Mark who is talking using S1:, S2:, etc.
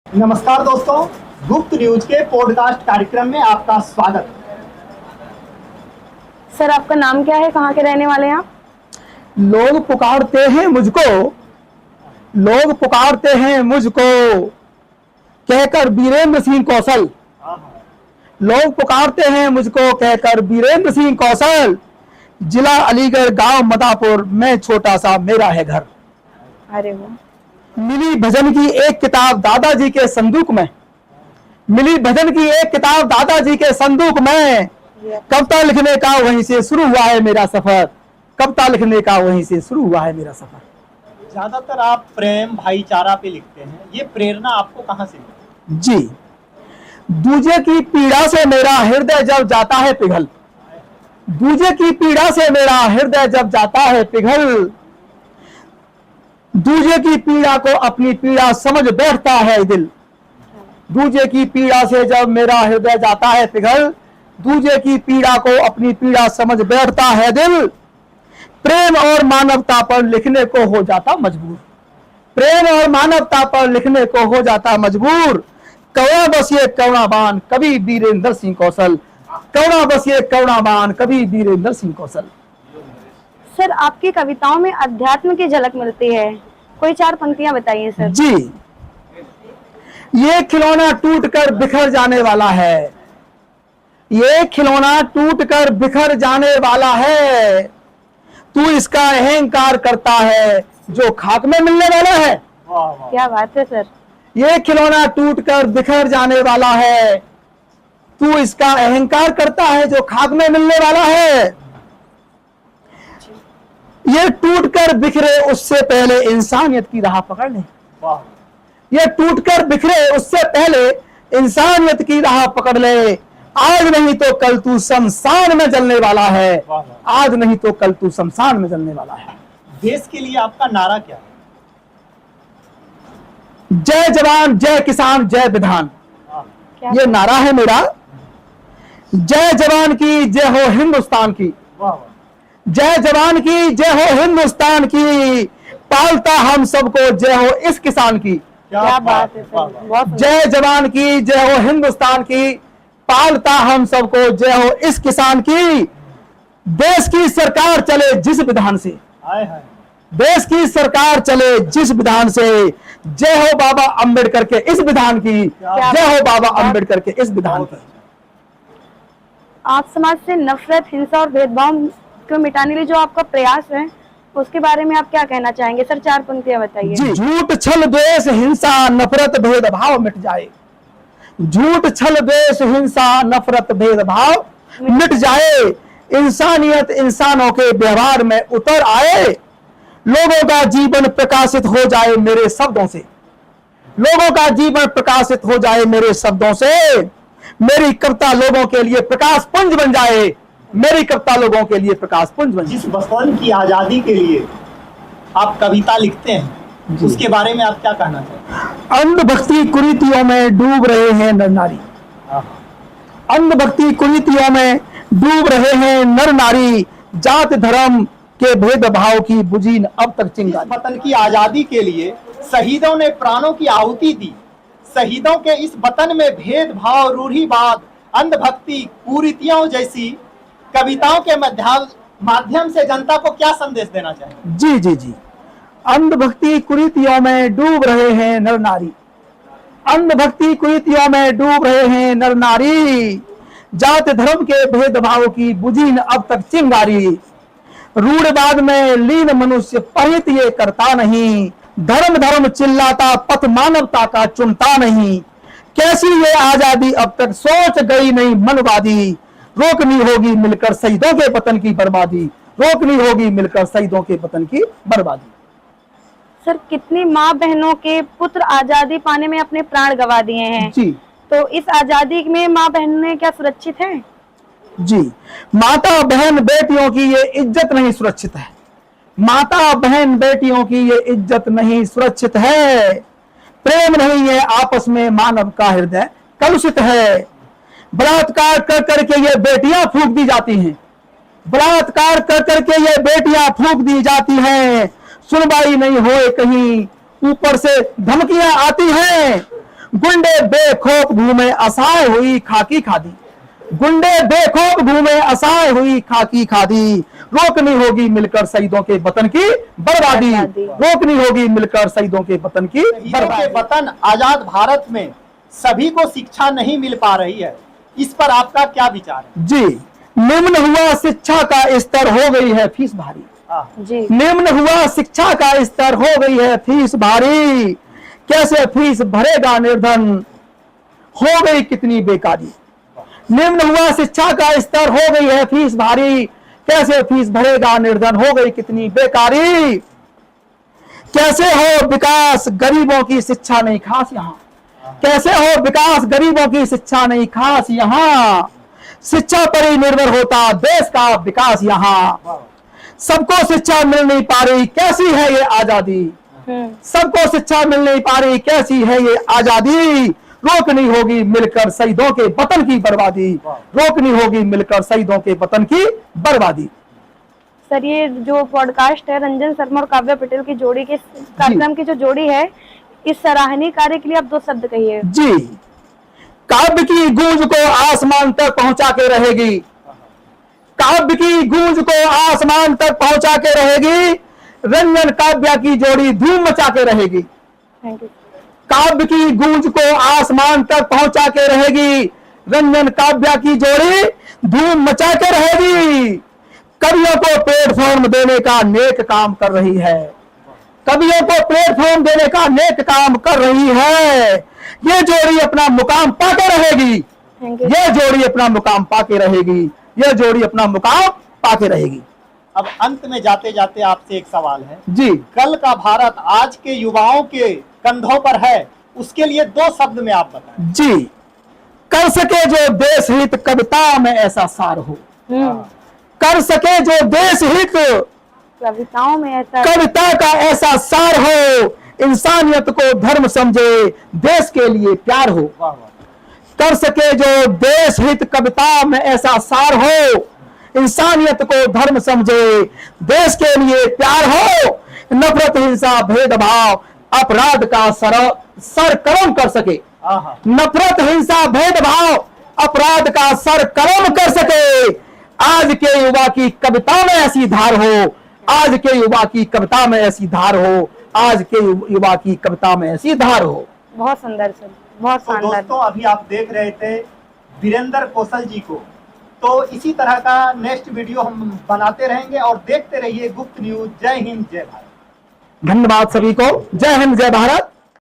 S1: नमस्कार दोस्तों, गुप्त न्यूज के पॉडकास्ट कार्यक्रम में आपका स्वागत।
S2: सर, आपका नाम क्या है? कहाँ के रहने वाले हैं आप?
S3: लोग पुकारते हैं मुझको कहकर वीरेंद्र सिंह कौशल। लोग पुकारते हैं मुझको कहकर वीरेंद्र सिंह कौशल। जिला अलीगढ़, गांव मदापुर में छोटा सा मेरा है घर।
S2: अरे वाह।
S3: मिली भजन की एक किताब दादाजी के संदूक में। मिली भजन की एक किताब दादाजी के संदूक में। कविता लिखने का वहीं से शुरू हुआ है मेरा सफर। कविता लिखने का वहीं से शुरू हुआ है मेरा सफर।
S1: ज्यादातर आप प्रेम भाईचारा पे लिखते हैं, ये प्रेरणा आपको कहाँ से मिली?
S3: जी, दूजे की पीड़ा से मेरा हृदय जब जाता है पिघल। दूजे की पीड़ा से मेरा हृदय जब जाता है पिघल। दूजे की पीड़ा को अपनी पीड़ा समझ बैठता है दिल। दूजे की पीड़ा से जब मेरा हृदय जाता है पिघल। दूजे की पीड़ा को अपनी पीड़ा समझ बैठता है दिल। प्रेम और मानवता पर लिखने को हो जाता मजबूर। प्रेम और मानवता पर लिखने को हो जाता मजबूर। कौड़ा बस ये कौड़ा बान कभी वीरेंद्र सिंह कौशल। कौड़ा बस ये कौड़ा बान कभी वीरेंद्र सिंह कौशल।
S2: सर, आपकी कविताओं में अध्यात्म की झलक मिलती है, कोई 4 पंक्तियां बताइए सर।
S3: जी, ये खिलौना टूटकर बिखर जाने वाला है। ये खिलौना टूटकर बिखर जाने वाला है। तू इसका अहंकार करता है जो खाक में मिलने वाला है।
S1: वाह वाह।
S2: क्या बात है सर।
S3: ये खिलौना टूटकर बिखर जाने वाला है। तू इसका अहंकार करता है जो खाक में मिलने वाला है। ये टूटकर बिखरे उससे पहले इंसानियत की राह पकड़ ले।
S1: वाह।
S3: ये टूटकर बिखरे उससे पहले इंसानियत की राह पकड़ ले। आज नहीं तो कल तू शमशान में जलने वाला है।
S1: वाह वाह।
S3: आज नहीं तो कल तू शमशान में जलने वाला है।
S1: देश के लिए आपका नारा क्या है?
S3: जय जवान, जय किसान, जय विधान,
S2: क्या
S3: ये नारा है मेरा। जय जवान की जय हो हिंदुस्तान की।
S1: वाह वाह।
S3: जय जवान की जय हो हिंदुस्तान की। पालता हम सबको जय हो इस किसान की।
S2: क्या बात है
S1: वाह
S2: सर,
S1: वाह।
S2: बहुत सुंदर।
S3: जय जवान की जय हो हिंदुस्तान की। पालता हम सबको जय हो इस किसान की। देश की सरकार चले जिस विधान से।
S1: हाय हाय।
S3: देश की सरकार चले जिस विधान से। जय हो बाबा अंबेडकर के इस विधान की। जय हो बाबा अंबेडकर के इस विधान की।
S2: आप समाज से नफरत, हिंसा और भेदभाव को मिटाने के लिए जो आपका प्रयास है, उसके बारे में आप क्या कहना चाहेंगे सर? 4 पंक्तियां बताइए।
S3: जी, झूठ छल द्वेष हिंसा नफरत भेदभाव मिट जाए। झूठ छल द्वेष हिंसा नफरत भेदभाव मिट जाए। इंसानियत इंसानों के व्यवहार में उतर आए। लोगों का जीवन प्रकाशित हो जाए मेरे शब्दों से। लोगों का जीवन प्रकाशित हो जाए मेरे शब्दों से। मेरी कविता लोगों के लिए प्रकाश पुंज बन जाए। मेरी कविता लोगों के लिए प्रकाश पुंज बन जाए।
S1: जिस वतन की आजादी के लिए आप कविता लिखते हैं, उसके बारे में आप क्या कहना चाहते हैं?
S3: अंधभक्ति कुरीतियों में डूब रहे हैं नर नारी। अंधभक्ति कुरीतियों में डूब रहे हैं नर नारी। जात धर्म के भेदभाव की बुझी न अब तक चिंगारी।
S1: वतन की आजादी के लिए शहीदों ने प्राणों की आहुति दी। शहीदों के इस वतन में भेदभाव, रूढ़िवाद, अंधभक्ति, कुरीतियों जैसी कविताओं के माध्यम से जनता को क्या संदेश देना चाहिए?
S3: जी जी जी, अंधभक्ति कुरीतियों में डूब रहे हैं नर नारी। अंधभक्ति कुरीतियों में डूब रहे हैं नर नारी। जात धर्म के भेदभाव की बुझी न अब तक चिंगारी। रूढ़वाद में लीन मनुष्य परित ये करता नहीं। धर्म धर्म चिल्लाता पथ मानवता का चुनता नहीं। कैसी ये आजादी अब तक सोच गई नहीं मनवादी। रोकनी होगी मिलकर शहीदों के वतन की बर्बादी। रोकनी होगी मिलकर शहीदों के वतन की बर्बादी।
S2: सर, कितनी माँ बहनों के पुत्र आजादी पाने में अपने प्राण गंवा दिए हैं
S3: जी
S2: तो इस आजादी में माँ बहनें क्या सुरक्षित हैं?
S3: जी, माता बहन बेटियों की ये इज्जत नहीं सुरक्षित है। माता बहन बेटियों की ये इज्जत नहीं सुरक्षित है। प्रेम नहीं है आपस में, मानव का हृदय कलुषित है। बलात्कार कर करके ये बेटियां फूंक दी जाती हैं। बलात्कार कर करके ये बेटियां फूंक दी जाती हैं। सुनवाई नहीं होए कहीं, ऊपर से धमकियां आती हैं। गुंडे बेखौफ घूमे असहाय हुई खाकी खादी, गुंडे बेखौफ घूमे असहाय हुई खाकी खादी। रोकनी होगी मिलकर शहीदों के वतन की बर्बादी, रोकनी होगी मिलकर शहीदों के वतन की
S1: शहीदों के वतन आजाद भारत में सभी को शिक्षा नहीं मिल पा रही है, इस पर आपका क्या विचार है?
S3: जी, निम्न हुआ शिक्षा का स्तर, हो गई है फीस भारी।
S2: जी,
S3: निम्न हुआ शिक्षा का स्तर, हो गई है फीस भारी। कैसे फीस भरेगा निर्धन, हो गई कितनी बेकारी। निम्न हुआ शिक्षा का स्तर, हो गई है फीस भारी। कैसे फीस भरेगा निर्धन, हो गई कितनी बेकारी। कैसे हो विकास गरीबों की शिक्षा नहीं खास यहाँ, कैसे हो विकास गरीबों की शिक्षा नहीं खास यहाँ। शिक्षा पर ही निर्भर होता देश का विकास यहाँ। सबको शिक्षा मिल नहीं पा रही, कैसी है ये आजादी। सबको शिक्षा मिल नहीं पा रही, कैसी है ये आजादी। रोकनी होगी मिलकर शहीदों के वतन की बर्बादी, रोकनी होगी मिलकर शहीदों के वतन की बर्बादी।
S2: सर ये जो पॉडकास्ट है रंजन शर्मा और काव्या पटेल की जोड़ी के कार्यक्रम की जो जोड़ी है, इस सराहनीय कार्य के लिए आप 2 शब्द कहिए।
S3: जी, काव्य की गूंज को आसमान तक पहुंचा के रहेगी, काव्य की गूंज को आसमान तक पहुंचा के रहेगी। रंजन काव्या की जोड़ी धूम मचा के रहेगी।
S2: Thank you.
S3: काव्य की गूंज को आसमान तक पहुंचा के रहेगी। रंजन काव्या की जोड़ी धूम मचा के रहेगी। कवियों को प्लेटफॉर्म देने का नेक काम कर रही है, कवियों को प्लेटफॉर्म देने का नेक काम कर रही है। ये जोड़ी अपना मुकाम पाके रहेगी,
S2: थैंक यू।
S3: ये जोड़ी अपना मुकाम पाके रहेगी, ये जोड़ी अपना मुकाम पाके रहेगी।
S1: अब अंत में जाते जाते आपसे एक सवाल है
S3: जी,
S1: कल का भारत आज के युवाओं के कंधों पर है, उसके लिए 2 शब्द में आप बताएं।
S3: जी, कर सके जो देश हित कविता में ऐसा सार हो, कर सके जो देश हित
S2: कविताओं में ऐसा
S3: कविता का ऐसा सार हो। इंसानियत को धर्म समझे, देश के लिए प्यार हो।
S1: वाह वाह।
S3: कर सके जो देश हित कविता में ऐसा सार हो। इंसानियत को धर्म समझे, देश के लिए प्यार हो। नफरत हिंसा भेदभाव अपराध का सर कर्म कर सके,
S1: आहा।
S3: नफरत हिंसा भेदभाव अपराध का सर कर्म कर सके। आज के युवा की कविता में ऐसी धार हो, आज के युवा की कविता में ऐसी धार हो, आज के युवा की कविता में ऐसी धार हो।
S2: बहुत सुंदर सर, बहुत
S1: तो
S2: शानदार।
S1: दोस्तों अभी आप देख रहे थे वीरेंद्र कौशल जी को, तो इसी तरह का नेक्स्ट वीडियो हम बनाते रहेंगे और देखते रहिए गुप्त न्यूज। जय हिंद जय भारत।
S3: धन्यवाद सभी को। जय हिंद जय भारत।